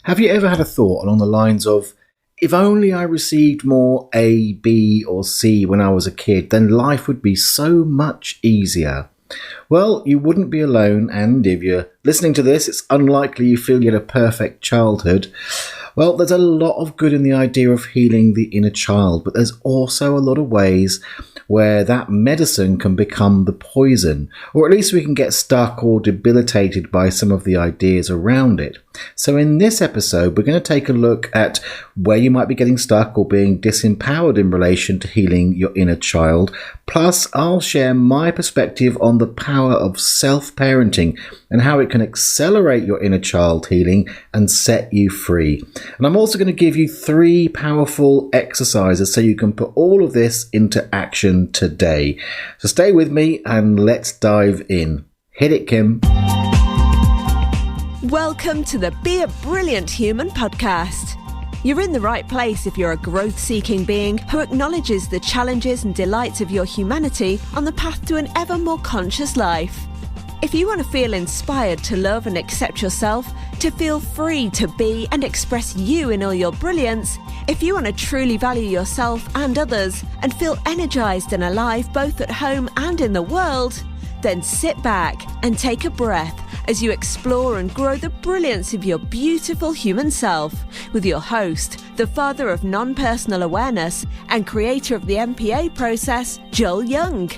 Have you ever had a thought along the lines of, if only I received more A, B, or C when I was a kid, then life would be so much easier? Well, you wouldn't be alone, and if you're listening to this, it's unlikely you feel you had a perfect childhood. Well, there's a lot of good in the idea of healing the inner child, but there's also a lot of ways where that medicine can become the poison, or at least we can get stuck or debilitated by some of the ideas around it. So in this episode, we're going to take a look at where you might be getting stuck or being disempowered in relation to healing your inner child. Plus, I'll share my perspective on the power of self-parenting and how it can accelerate your inner child healing and set you free. And I'm also going to give you 3 powerful exercises so you can put all of this into action today. So stay with me and let's dive in. Hit it, Kim. Welcome to the Be a Brilliant Human podcast. You're in the right place if you're a growth-seeking being who acknowledges the challenges and delights of your humanity on the path to an ever more conscious life. If you want to feel inspired to love and accept yourself, to feel free to be and express you in all your brilliance, if you want to truly value yourself and others and feel energized and alive both at home and in the world, then sit back and take a breath as you explore and grow the brilliance of your beautiful human self with your host, the father of non-personal awareness and creator of the MPA process, Joel Young.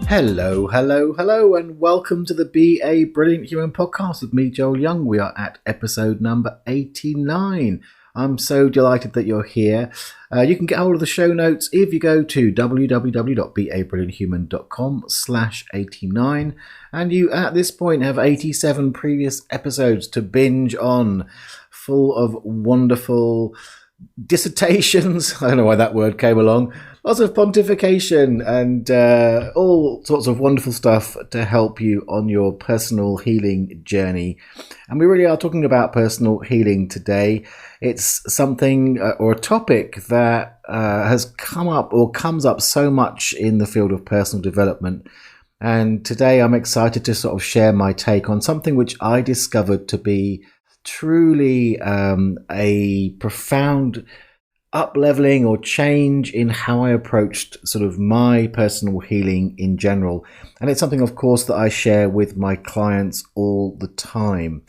Hello, and welcome to the Be a Brilliant Human podcast with me, Joel Young. We are at episode number 89. I'm so delighted that you're here. You can get hold of the show notes if you go to www.beabrillianthuman.com/89, and you at this point have 87 previous episodes to binge on, full of wonderful dissertations. I don't know why that word came along. Lots of pontification and all sorts of wonderful stuff to help you on your personal healing journey. And we really are talking about personal healing today. It's something or a topic that has come up or comes up so much in the field of personal development. And today I'm excited to sort of share my take on something which I discovered to be truly a profound up-leveling or change in how I approached sort of my personal healing in general. And it's something, of course, that I share with my clients all the time.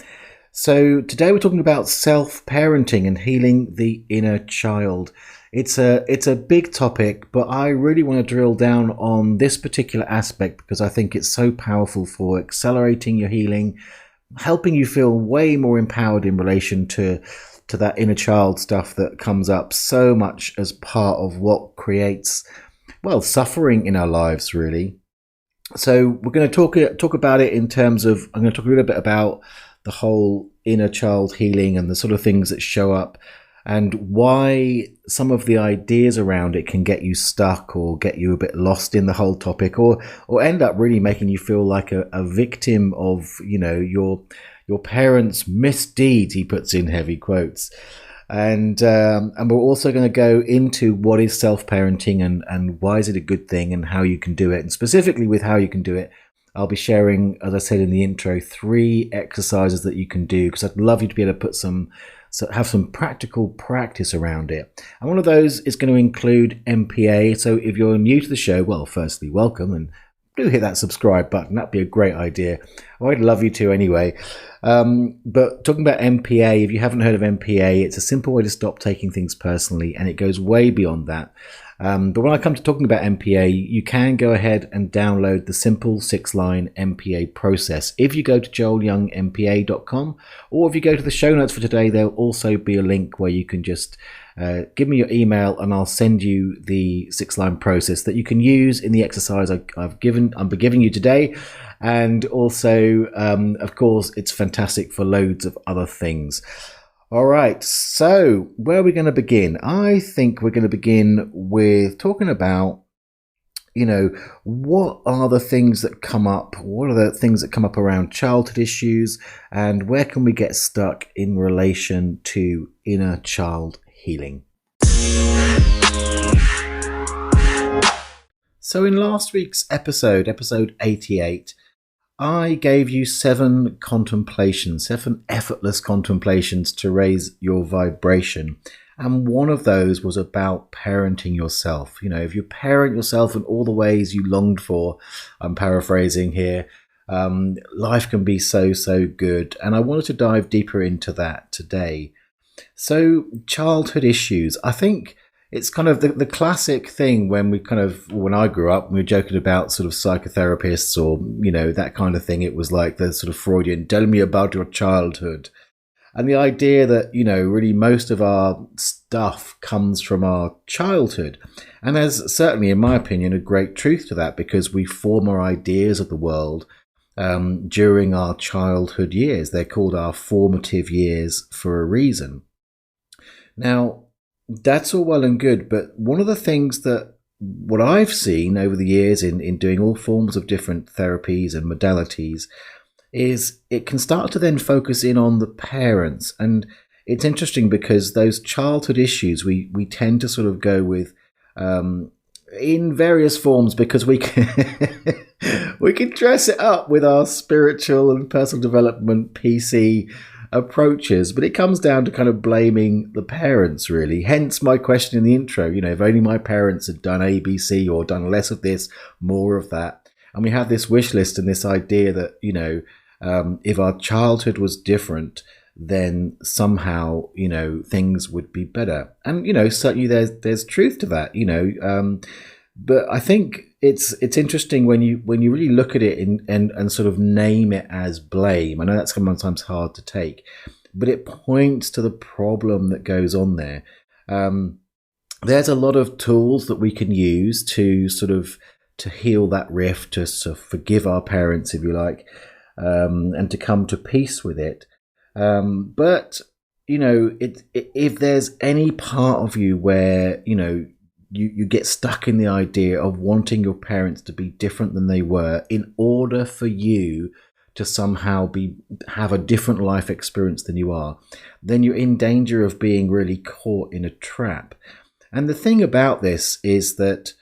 So today we're talking about self-parenting and healing the inner child. It's a big topic, but I really want to drill down on this particular aspect because I think it's so powerful for accelerating your healing, helping you feel way more empowered in relation to that inner child stuff that comes up so much as part of what creates, well, suffering in our lives, really. So we're going to talk about it in terms of, I'm going to talk a little bit about the whole inner child healing and the sort of things that show up and why some of the ideas around it can get you stuck or get you a bit lost in the whole topic or end up really making you feel like a victim of, you know, your parents' misdeeds, he puts in heavy quotes. And we're also going to go into what is self-parenting and why is it a good thing and how you can do it. And specifically with how you can do it, I'll be sharing, as I said in the intro, 3 exercises that you can do because I'd love you to be able to have some practical practice around it. And one of those is going to include MPA. So if you're new to the show, well, firstly, welcome and do hit that subscribe button. That'd be a great idea. I'd love you to anyway. But talking about MPA, if you haven't heard of MPA, it's a simple way to stop taking things personally, and it goes way beyond that. But when I come to talking about MPA, you can go ahead and download the simple 6-line MPA process. If you go to joelyoungmpa.com, or if you go to the show notes for today, there'll also be a link where you can just give me your email and I'll send you the 6-line process that you can use in the exercise I'm giving you today. And also, of course, it's fantastic for loads of other things. All right, so where are we going to begin? I think we're going to begin with talking about, you know, what are the things that come up? What are the things that come up around childhood issues? And where can we get stuck in relation to inner child healing? So in last week's episode 88, I gave you 7 contemplations, 7 effortless contemplations to raise your vibration. And one of those was about parenting yourself. You know, if you parent yourself in all the ways you longed for, I'm paraphrasing here, life can be so, so good. And I wanted to dive deeper into that today. So, childhood issues. I think it's kind of the classic thing when I grew up, we were joking about sort of psychotherapists or, you know, that kind of thing. It was like the sort of Freudian, tell me about your childhood. And the idea that, you know, really most of our stuff comes from our childhood. And there's certainly, in my opinion, a great truth to that, because we form our ideas of the world during our childhood years. They're called our formative years for a reason. Now, that's all well and good, but one of the things that what I've seen over the years in doing all forms of different therapies and modalities is it can start to then focus in on the parents. And it's interesting because those childhood issues we tend to sort of go with in various forms, because we can we can dress it up with our spiritual and personal development PC approaches, but it comes down to kind of blaming the parents, really. Hence my question in the intro, you know, if only my parents had done ABC or done less of this, more of that. And we have this wish list and this idea that, you know, if our childhood was different, then somehow, you know, things would be better. And, you know, certainly there's truth to that, you know, but I think it's interesting when you really look at it and sort of name it as blame. I know that's sometimes hard to take, but it points to the problem that goes on there. There's a lot of tools that we can use to sort of to heal that rift, to sort of forgive our parents, if you like, and to come to peace with it. But you know, if there's any part of you where, you know, you get stuck in the idea of wanting your parents to be different than they were in order for you to somehow have a different life experience than you are, then you're in danger of being really caught in a trap. And the thing about this is that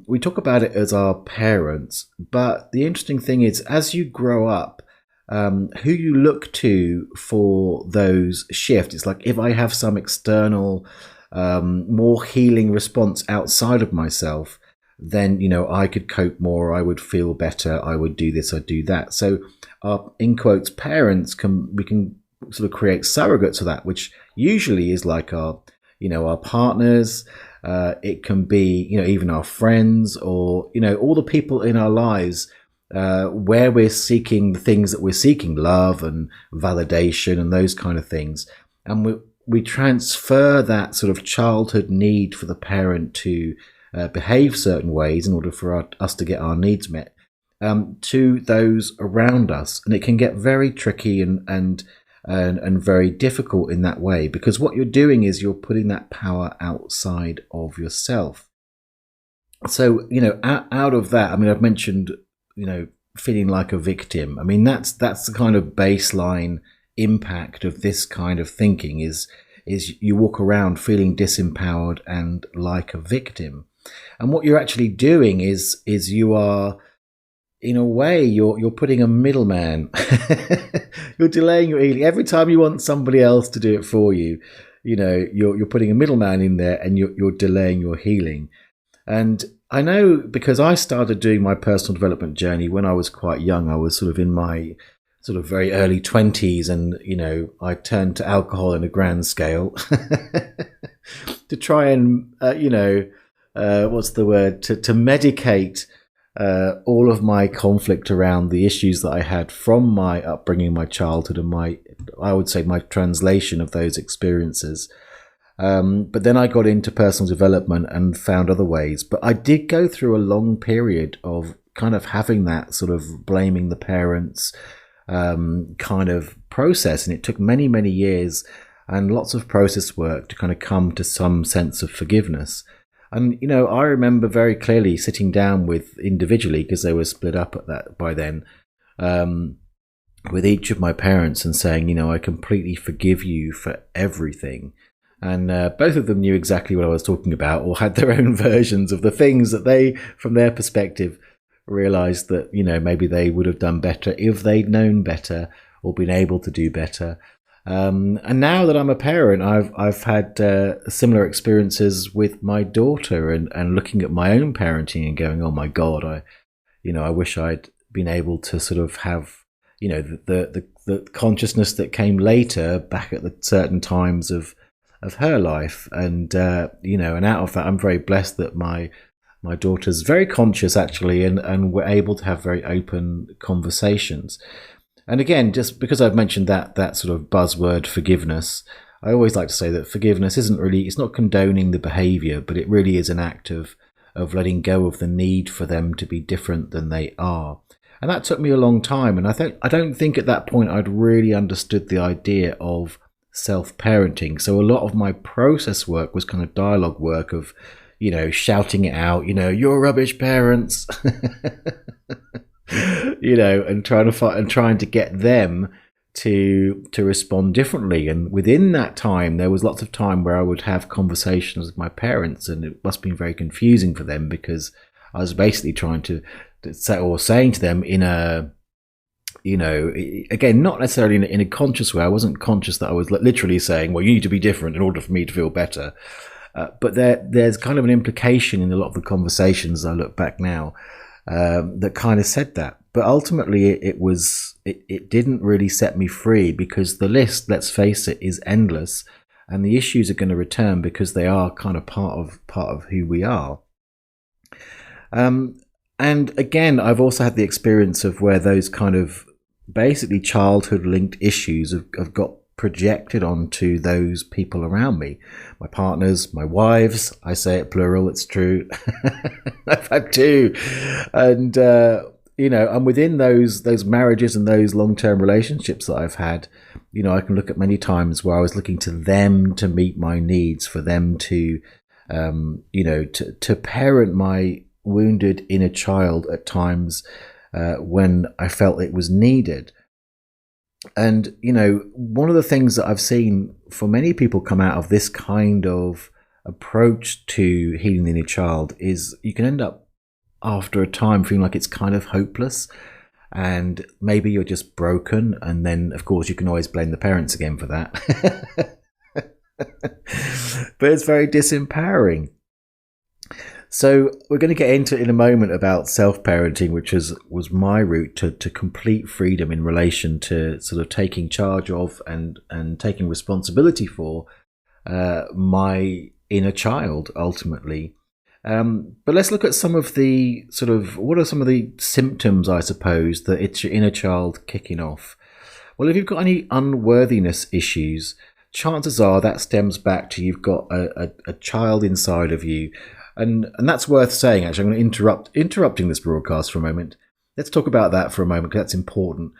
we talk about it as our parents, but the interesting thing is, as you grow up, who you look to for those shifts, it's like, if I have some external more healing response outside of myself, then, you know, I could cope more, I would feel better, I would do this, I'd do that. So our, in quotes, parents we can sort of create surrogates of that, which usually is like our, you know, our partners. It can be, you know, even our friends, or, you know, all the people in our lives where we're seeking the things that we're seeking, love and validation and those kind of things. And we transfer that sort of childhood need for the parent to behave certain ways in order for us to get our needs met to those around us. And it can get very tricky and very difficult in that way, because what you're doing is you're putting that power outside of yourself. So, you know, out of that, I mean, I've mentioned, you know, feeling like a victim. I mean, that's the kind of baseline impact of this kind of thinking is you walk around feeling disempowered and like a victim. And what you're actually doing is you are, in a way, you're putting a middleman. You're delaying your healing. Every time you want somebody else to do it for you, you know, you're putting a middleman in there, and you're delaying your healing. And I know, because I started doing my personal development journey when I was quite young. I was sort of in my sort of very early 20s, and, you know, I turned to alcohol on a grand scale to try and, you know, what's the word, to medicate all of my conflict around the issues that I had from my upbringing, my childhood, and I would say my translation of those experiences. But then I got into personal development and found other ways. But I did go through a long period of kind of having that sort of blaming the parents kind of process. And it took many, many years and lots of process work to kind of come to some sense of forgiveness. And, you know, I remember very clearly sitting down with individually, because they were split up at that by then, with each of my parents and saying, you know, I completely forgive you for everything. And both of them knew exactly what I was talking about, or had their own versions of the things that they, from their perspective, realized that, maybe they would have done better if they'd known better or been able to do better. And now that I'm a parent, I've had similar experiences with my daughter, and looking at my own parenting and going, oh my God, I wish I'd been able to sort of have, the consciousness that came later back at the certain times of her life. And, and out of that, I'm very blessed that my daughter's very conscious actually, and we're able to have very open conversations. And again, just because I've mentioned that sort of buzzword forgiveness, I always like to say that forgiveness it's not condoning the behavior, but it really is an act of letting go of the need for them to be different than they are. And that took me a long time. And I don't think at that point I'd really understood the idea of self-parenting. So a lot of my process work was kind of dialogue work of, shouting it out, you're rubbish parents, and trying to get them to respond differently. And within that time, there was lots of time where I would have conversations with my parents, and it must have been very confusing for them, because I was basically trying to say, or saying to them in a, again, not necessarily in a conscious way. I wasn't conscious that I was literally saying, well, you need to be different in order for me to feel better. But there's kind of an implication in a lot of the conversations, I look back now, that kind of said that. But ultimately, it didn't really set me free, because the list, let's face it, is endless, and the issues are going to return because they are kind of part of who we are. And again, I've also had the experience of where those kind of basically childhood linked issues have got projected onto those people around me, my partners, my wives. I say it plural, it's true. I've had two. And, and within those marriages and those long-term relationships that I've had, I can look at many times where I was looking to them to meet my needs, for them to, to parent my wounded inner child at times when I felt it was needed. And, one of the things that I've seen for many people come out of this kind of approach to healing the inner child is you can end up after a time feeling like it's kind of hopeless, and maybe you're just broken. And then, of course, you can always blame the parents again for that. But it's very disempowering. So we're going to get into it in a moment about self-parenting, which was my route to complete freedom in relation to sort of taking charge of and taking responsibility for my inner child ultimately. But let's look at some of the what are some of the symptoms, I suppose, that it's your inner child kicking off. Well, if you've got any unworthiness issues, chances are that stems back to you've got a child inside of you. And that's worth saying, actually. I'm going to interrupting this broadcast for a moment. Let's talk about that for a moment, because that's important.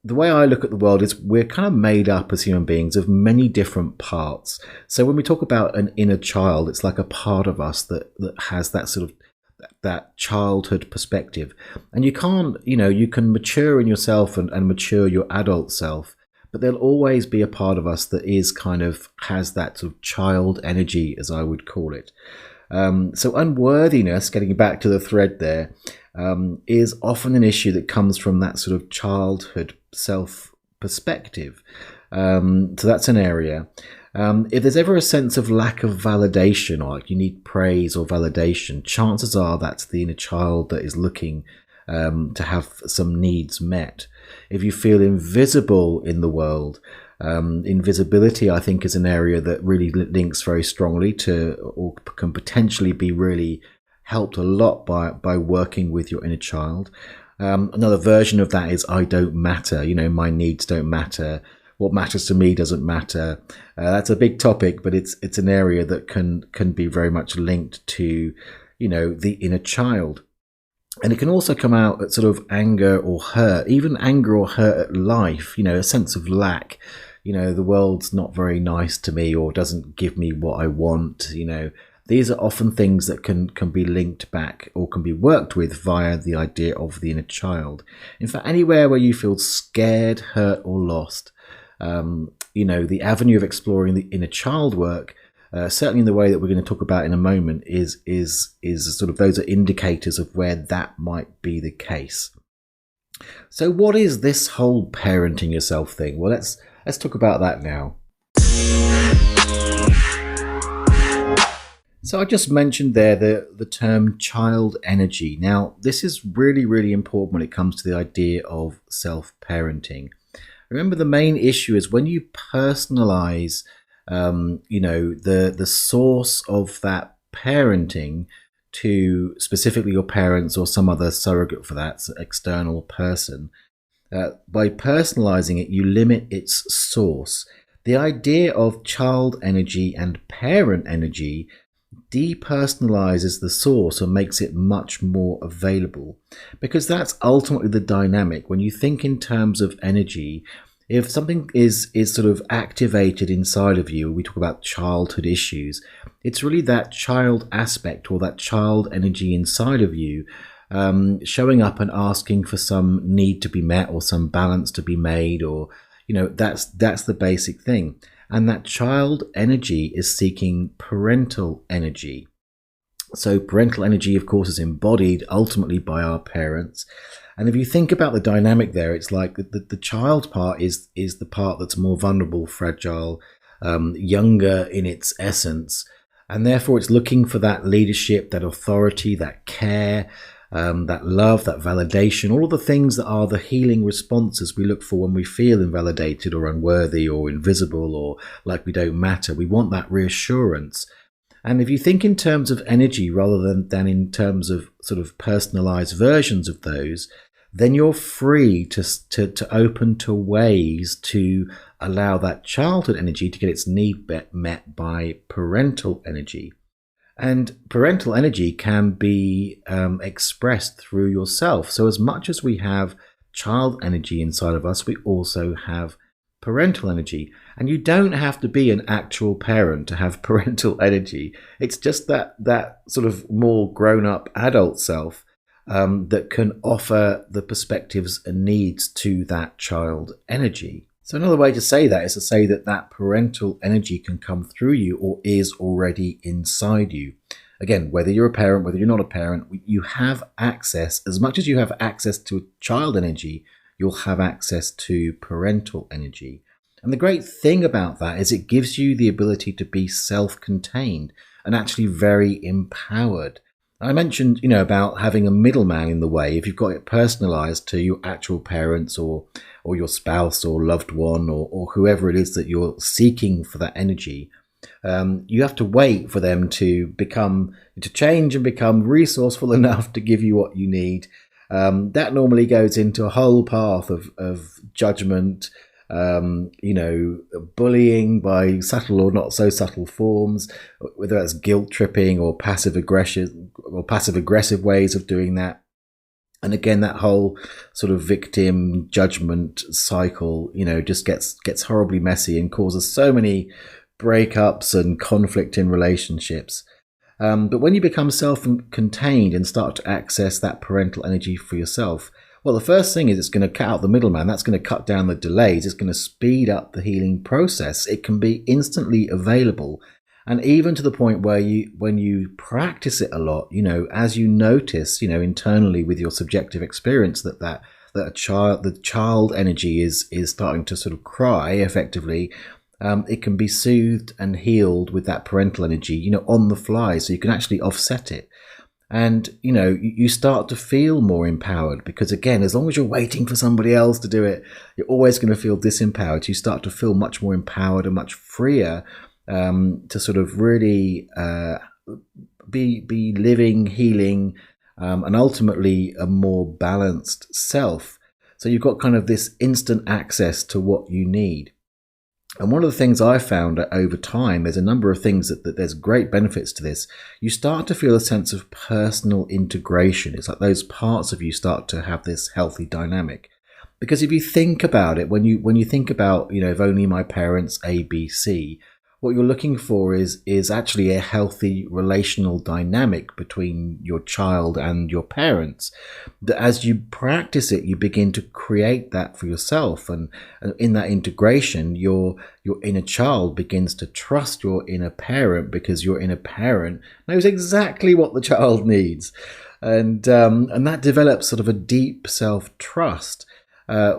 The way I look at the world is we're kind of made up as human beings of many different parts. So when we talk about an inner child, it's like a part of us that has that sort of that childhood perspective. And you can't, you can mature in yourself and mature your adult self, but there'll always be a part of us that is kind of has that sort of child energy, as I would call it. So unworthiness, getting back to the thread there, is often an issue that comes from that sort of childhood self perspective. So that's an area. If there's ever a sense of lack of validation, or like you need praise or validation, chances are that's the inner child that is looking to have some needs met. If you feel invisible in the world, invisibility, I think, is an area that really links very strongly to, or can potentially be really helped a lot by working with your inner child. Another version of that is I don't matter. My needs don't matter. What matters to me doesn't matter. That's a big topic, but it's an area that can be very much linked to, the inner child. And it can also come out at sort of anger or hurt, even anger or hurt at life, a sense of lack. The world's not very nice to me, or doesn't give me what I want. These are often things that can be linked back or can be worked with via the idea of the inner child. In fact, anywhere where you feel scared, hurt, or lost, the avenue of exploring the inner child work certainly in the way that we're going to talk about in a moment, is sort of those are indicators of where that might be the case. So what is this whole parenting yourself thing? Well, let's talk about that now. So I just mentioned there the term child energy. Now, this is really, really important when it comes to the idea of self-parenting. Remember, the main issue is when you personalize the source of that parenting to specifically your parents or some other surrogate for that external person. By personalizing it, you limit its source. The idea of child energy and parent energy depersonalizes the source and makes it much more available, because that's ultimately the dynamic. When you think in terms of energy, if something is sort of activated inside of you, we talk about childhood issues, it's really that child aspect or that child energy inside of you showing up and asking for some need to be met or some balance to be made, or that's the basic thing. And that child energy is seeking parental energy. So parental energy, of course, is embodied ultimately by our parents. And if you think about the dynamic there, it's like the child part is the part that's more vulnerable, fragile, younger in its essence. And therefore it's looking for that leadership, that authority, that care, that love, that validation, all of the things that are the healing responses we look for when we feel invalidated or unworthy or invisible or like we don't matter. We want that reassurance. And if you think in terms of energy rather than in terms of sort of personalized versions of those, then you're free to open to ways to allow that childhood energy to get its need met by parental energy. And parental energy can be expressed through yourself. So as much as we have child energy inside of us, we also have parental energy. And you don't have to be an actual parent to have parental energy. It's just that sort of more grown-up adult self that can offer the perspectives and needs to that child energy. So another way to say that is to say that parental energy can come through you or is already inside you. Again, whether you're a parent, whether you're not a parent, you have access. As much as you have access to child energy, you'll have access to parental energy. And the great thing about that is it gives you the ability to be self-contained and actually very empowered. I mentioned, about having a middleman in the way. If you've got it personalized to your actual parents or your spouse or loved one or whoever it is that you're seeking for that energy, you have to wait for them to change and become resourceful enough to give you what you need. That normally goes into a whole path of judgment, bullying by subtle or not so subtle forms, whether that's guilt tripping or passive aggressive ways of doing that. And again, that whole sort of victim judgment cycle, just gets horribly messy and causes so many breakups and conflict in relationships. But when you become self-contained and start to access that parental energy for yourself, well, the first thing is it's going to cut out the middleman. That's going to cut down the delays. It's going to speed up the healing process. It can be instantly available. And even to the point where when you practice it a lot, as you notice, internally with your subjective experience that the child energy is starting to sort of cry effectively, it can be soothed and healed with that parental energy, on the fly. So you can actually offset it. And, you start to feel more empowered because, again, as long as you're waiting for somebody else to do it, you're always going to feel disempowered. You start to feel much more empowered and much freer to sort of really be living, healing, and ultimately a more balanced self. So you've got kind of this instant access to what you need. And one of the things I found over time, there's a number of things that there's great benefits to this. You start to feel a sense of personal integration. It's like those parts of you start to have this healthy dynamic. Because if you think about it, when you think about, if only my parents ABC, what you're looking for is actually a healthy relational dynamic between your child and your parents. That as you practice it, you begin to create that for yourself, and in that integration, your inner child begins to trust your inner parent, because your inner parent knows exactly what the child needs, and that develops sort of a deep self-trust.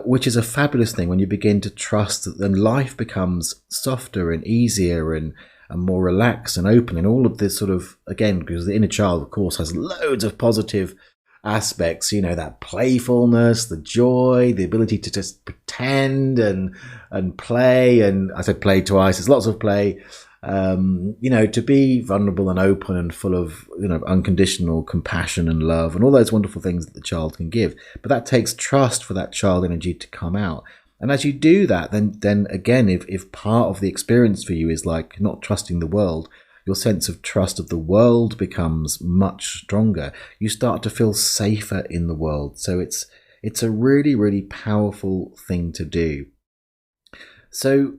Which is a fabulous thing when you begin to trust that then life becomes softer and easier and more relaxed and open, and all of this sort of, again, because the inner child, of course, has loads of positive aspects, that playfulness, the joy, the ability to just pretend and play. And I said play twice, there's lots of play. To be vulnerable and open and full of, unconditional compassion and love and all those wonderful things that the child can give. But that takes trust for that child energy to come out. And as you do that, then again, if part of the experience for you is like not trusting the world, your sense of trust of the world becomes much stronger. You start to feel safer in the world. So it's a really, really powerful thing to do. So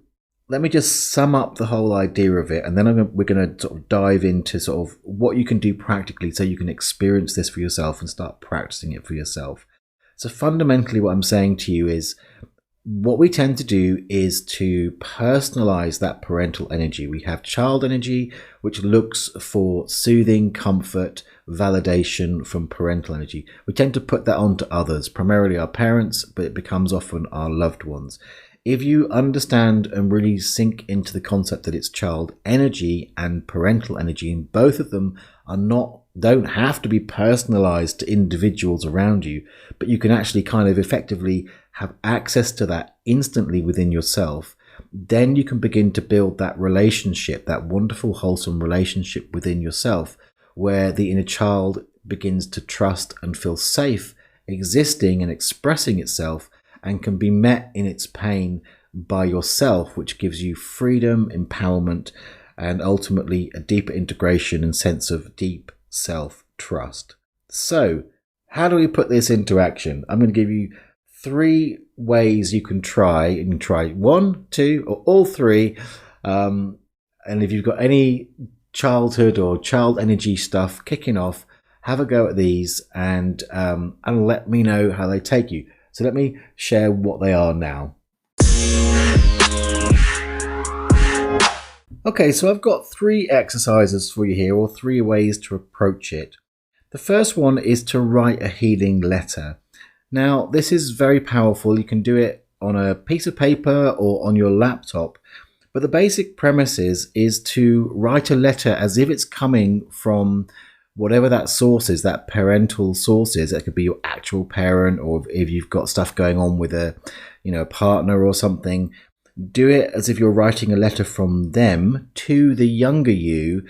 let me just sum up the whole idea of it, and then we're going to sort of dive into sort of what you can do practically so you can experience this for yourself and start practicing it for yourself. So fundamentally what I'm saying to you is, what we tend to do is to personalize that parental energy. We have child energy, which looks for soothing, comfort, validation from parental energy. We tend to put that onto others, primarily our parents, but it becomes often our loved ones. If you understand and really sink into the concept that it's child energy and parental energy, and both of them don't have to be personalized to individuals around you, but you can actually kind of effectively have access to that instantly within yourself, then you can begin to build that relationship, that wonderful, wholesome relationship within yourself, where the inner child begins to trust and feel safe existing and expressing itself, and can be met in its pain by yourself, which gives you freedom, empowerment, and ultimately a deeper integration and sense of deep self-trust. So, how do we put this into action? I'm going to give you 3 ways you can try. You can try 1, 2, or all 3. And if you've got any childhood or child energy stuff kicking off, have a go at these and let me know how they take you. So let me share what they are now. Okay, so I've got 3 exercises for you here, or 3 ways to approach it. The first one is to write a healing letter. Now, this is very powerful. You can do it on a piece of paper or on your laptop. But the basic premise is to write a letter as if it's coming from whatever that source is, that parental source is. That could be your actual parent, or if you've got stuff going on with a partner or something. Do it as if you're writing a letter from them to the younger you,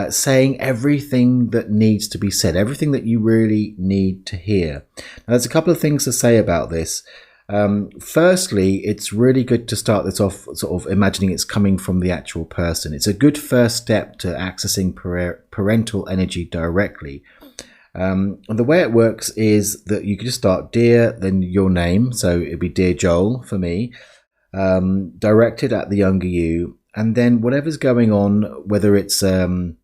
saying everything that needs to be said, everything that you really need to hear. Now, there's a couple of things to say about this. Firstly, it's really good to start this off sort of imagining it's coming from the actual person. It's a good first step to accessing parental energy directly. And the way it works is that you can just start Dear, then your name. So it'd be Dear Joel for me, directed at the younger you. And then whatever's going on, whether it's, whatever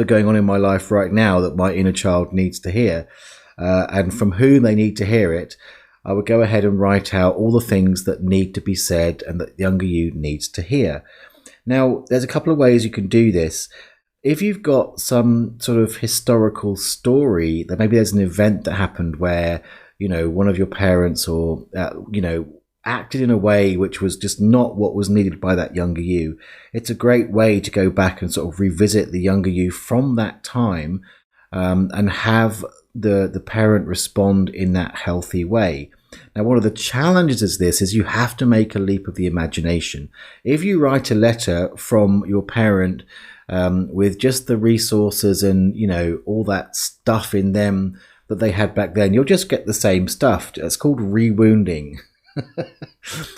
going on in my life right now that my inner child needs to hear, and from whom they need to hear it, I would go ahead and write out all the things that need to be said and that the younger you needs to hear. Now, there's a couple of ways you can do this. If you've got some sort of historical story, that maybe there's an event that happened where, one of your parents or, acted in a way which was just not what was needed by that younger you, it's a great way to go back and sort of revisit the younger you from that time, and have the parent respond in that healthy way. Now, one of the challenges is this, is you have to make a leap of the imagination. If you write a letter from your parent with just the resources and, all that stuff in them that they had back then, you'll just get the same stuff. It's called rewounding.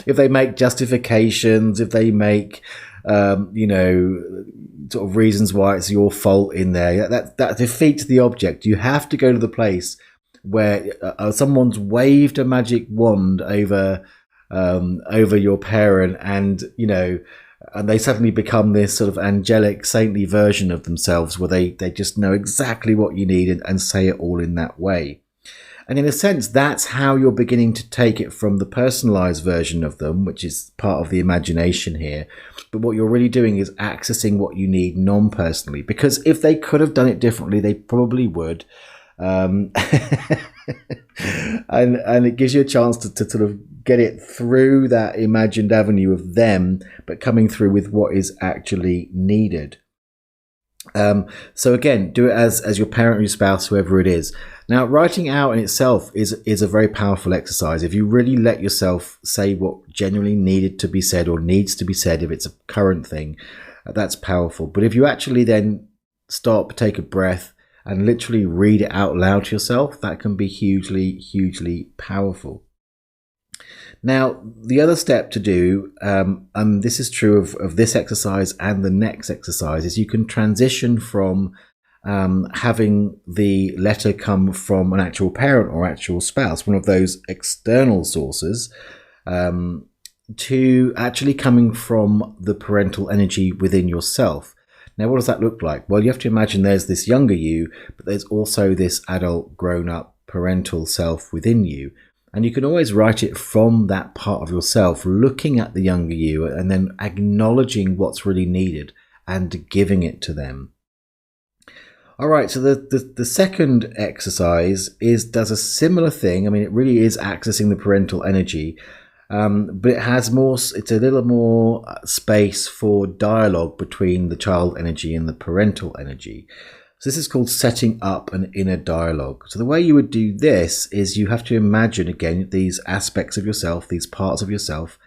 If they make justifications, if they make, sort of reasons why it's your fault in there, that defeats the object. You have to go to the place where someone's waved a magic wand over your parent, and and they suddenly become this sort of angelic, saintly version of themselves where they just know exactly what you need and say it all in that way. And in a sense, that's how you're beginning to take it from the personalized version of them, which is part of the imagination here. But what you're really doing is accessing what you need non-personally, because if they could have done it differently, they probably would. And it gives you a chance to sort of get it through that imagined avenue of them, but coming through with what is actually needed. So again, do it as your parent or your spouse, whoever it is. Now, writing out in itself is a very powerful exercise. If you really let yourself say what genuinely needed to be said or needs to be said, if it's a current thing, that's powerful. But if you actually then stop, take a breath, and literally read it out loud to yourself, that can be hugely, hugely powerful. Now, the other step to do, and this is true of this exercise and the next exercise, is you can transition from having the letter come from an actual parent or actual spouse, one of those external sources, to actually coming from the parental energy within yourself. Now, what does that look like? Well, you have to imagine there's this younger you, but there's also this adult, grown-up parental self within you. And you can always write it from that part of yourself, looking at the younger you and then acknowledging what's really needed and giving it to them. All right, so the second exercise does a similar thing. I mean, it really is accessing the parental energy, but it's a little more space for dialogue between the child energy and the parental energy. So this is called setting up an inner dialogue. So the way you would do this is you have to imagine, again, these aspects of yourself, these parts of yourself,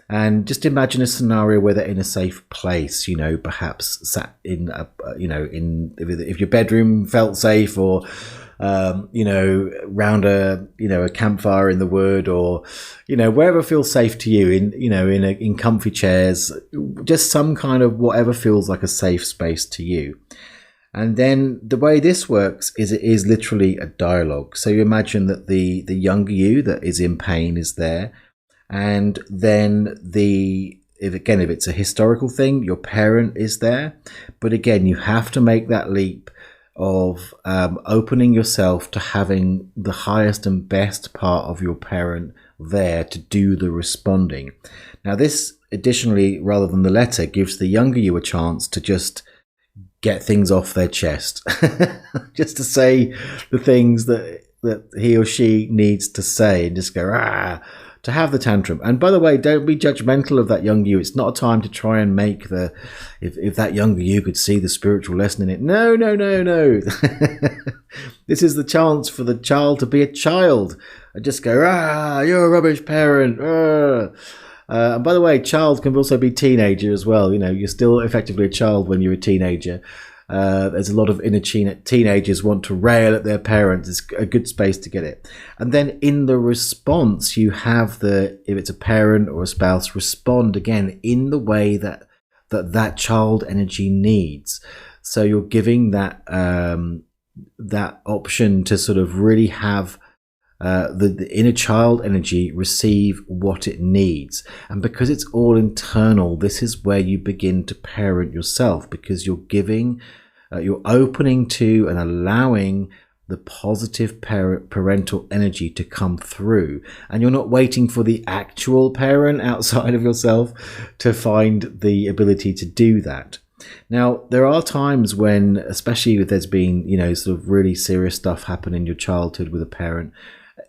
and just imagine a scenario where they're in a safe place, perhaps sat in, if your bedroom felt safe, or, round a campfire in the wood, or, wherever feels safe to you, in comfy chairs, just some kind of whatever feels like a safe space to you. And then the way this works is it is literally a dialogue. So you imagine that the younger you that is in pain is there. And then if it's a historical thing, your parent is there. But again, you have to make that leap of opening yourself to having the highest and best part of your parent there to do the responding. Now, this additionally, rather than the letter, gives the younger you a chance to just get things off their chest, just to say the things that he or she needs to say, and just go, to have the tantrum. And by the way, don't be judgmental of that young you. It's not a time to try and make if that younger you could see the spiritual lesson in it. No. This is the chance for the child to be a child and just go, you're a rubbish parent. And by the way, child can also be teenager as well. You're still effectively a child when you're a teenager. There's a lot of inner teenagers want to rail at their parents. It's a good space to get it. And then in the response, you have if it's a parent or a spouse, respond again in the way that child energy needs. So you're giving that option to sort of really have the inner child energy receive what it needs. And because it's all internal, this is where you begin to parent yourself, because you're giving, you're opening to and allowing the positive parental energy to come through. And you're not waiting for the actual parent outside of yourself to find the ability to do that. Now, there are times when, especially if there's been, sort of really serious stuff happen in your childhood with a parent,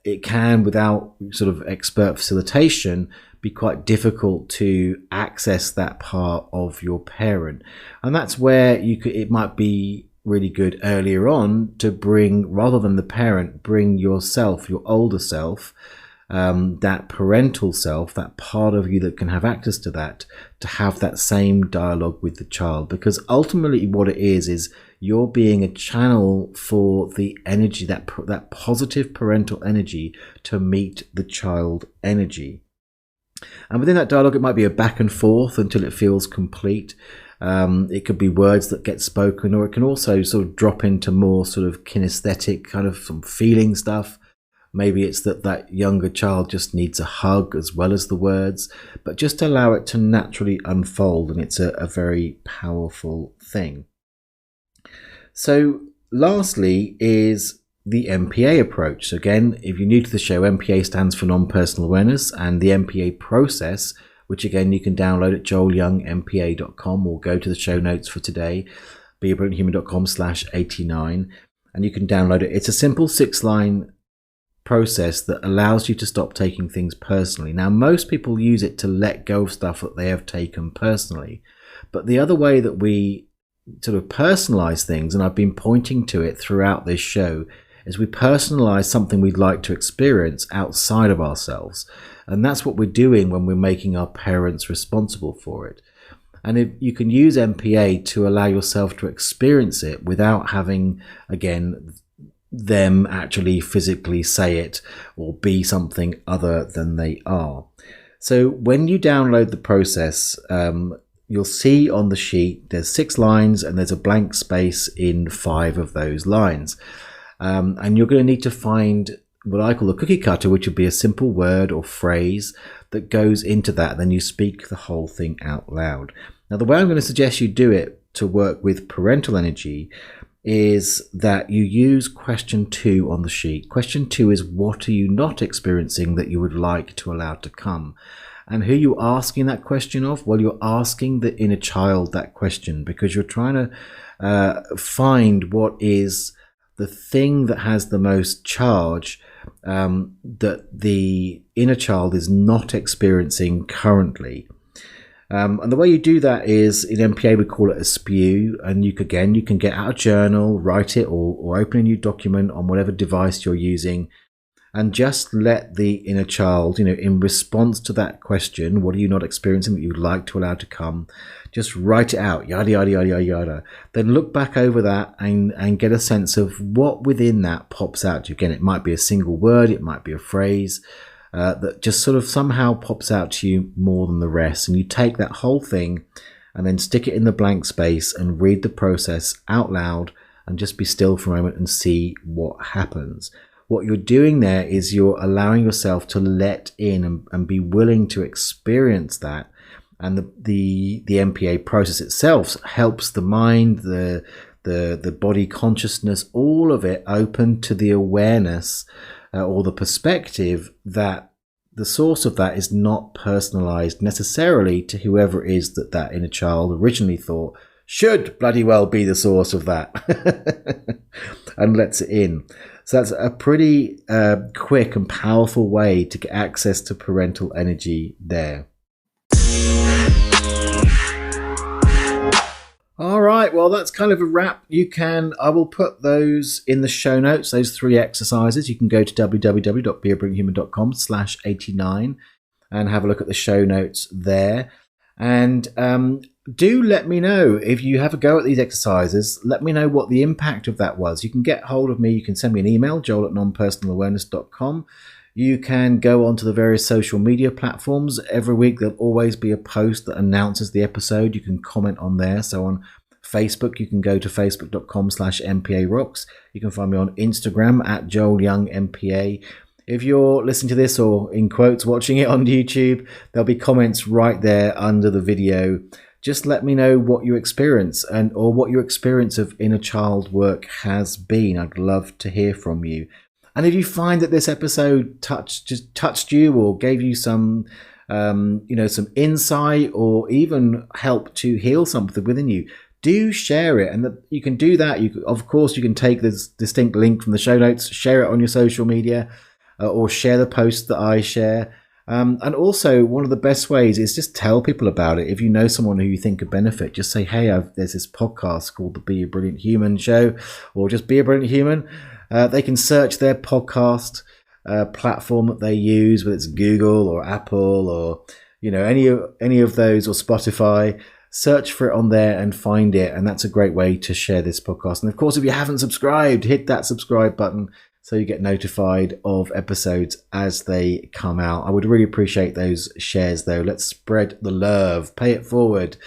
it can, without sort of expert facilitation, be quite difficult to access that part of your parent. And that's where it might be really good earlier on to bring, rather than the parent, bring yourself, your older self, that parental self, that part of you that can have access to that, to have that same dialogue with the child. Because ultimately what it is you're being a channel for the energy, that positive parental energy, to meet the child energy. And within that dialogue, it might be a back and forth until it feels complete. It could be words that get spoken, or it can also sort of drop into more sort of kinesthetic kind of some feeling stuff, Maybe it's that younger child just needs a hug as well as the words, but just allow it to naturally unfold, and it's a very powerful thing. So lastly is the MPA approach. So again, if you're new to the show, MPA stands for non-personal awareness, and the MPA process, which again you can download at joelyoungmpa.com or go to the show notes for today, beabrillianthuman.com/89, and you can download it. It's a simple 6-line process that allows you to stop taking things personally. Now, most people use it to let go of stuff that they have taken personally, but the other way that we sort of personalize things, and I've been pointing to it throughout this show, is we personalize something we'd like to experience outside of ourselves. And that's what we're doing when we're making our parents responsible for it. And if you can use MPA to allow yourself to experience it without having, again, them actually physically say it or be something other than they are. So when you download the process, you'll see on the sheet there's 6 lines and there's a blank space in 5 of those lines. And you're going to need to find what I call a cookie cutter, which would be a simple word or phrase that goes into that. Then you speak the whole thing out loud. Now, the way I'm going to suggest you do it to work with parental energy is that you use question 2 on the sheet. Question 2 is, what are you not experiencing that you would like to allow to come? And who are you asking that question of? Well, you're asking the inner child that question because you're trying to find what is the thing that has the most charge that the inner child is not experiencing currently. And the way you do that is, in MPA we call it a spew, and you can get out a journal, write it, or open a new document on whatever device you're using, and just let the inner child, in response to that question, what are you not experiencing that you would like to allow to come, just write it out, yada, yada, yada, yada, yada. Then look back over that and get a sense of what within that pops out to you. Again, it might be a single word, it might be a phrase that just sort of somehow pops out to you more than the rest. And you take that whole thing and then stick it in the blank space and read the process out loud and just be still for a moment and see what happens. What you're doing there is you're allowing yourself to let in and be willing to experience that. And the MPA process itself helps the mind, the body consciousness, all of it open to the awareness or the perspective that the source of that is not personalized necessarily to whoever it is that inner child originally thought should bloody well be the source of that and lets it in. So that's a pretty quick and powerful way to get access to parental energy there. All right, well, that's kind of a wrap. I will put those in the show notes, those 3 exercises. You can go to www.beabrillianthuman.com/89 and have a look at the show notes there. And do let me know if you have a go at these exercises. Let me know what the impact of that was. You can get hold of me. You can send me an email, joel@nonpersonalawareness.com. You can go onto the various social media platforms. Every week there'll always be a post that announces the episode. You can comment on there. So on Facebook, you can go to facebook.com/MPA-rocks. You can find me on Instagram @JoelYoungMPA. If you're listening to this, or in quotes, watching it on YouTube, there'll be comments right there under the video. Just let me know what you experience or what your experience of inner child work has been. I'd love to hear from you. And if you find that this episode touched you or gave you some some insight or even help to heal something within you, do share it. And you can do that. Of course, you can take this distinct link from the show notes, share it on your social media, or share the post that I share. And also, one of the best ways is just tell people about it. If you know someone who you think could benefit, just say, hey, there's this podcast called the Be a Brilliant Human Show, or just Be a Brilliant Human. They can search their podcast platform that they use, whether it's Google or Apple or any of those, or Spotify. Search for it on there and find it, and that's a great way to share this podcast. And of course, if you haven't subscribed, hit that subscribe button so you get notified of episodes as they come out. I would really appreciate those shares, though. Let's spread the love, pay it forward.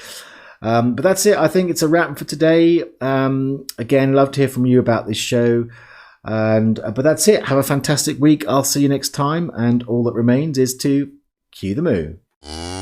But that's it. I think it's a wrap for today. Again, love to hear from you about this show. But that's it. Have a fantastic week. I'll see you next time. And all that remains is to cue the moo.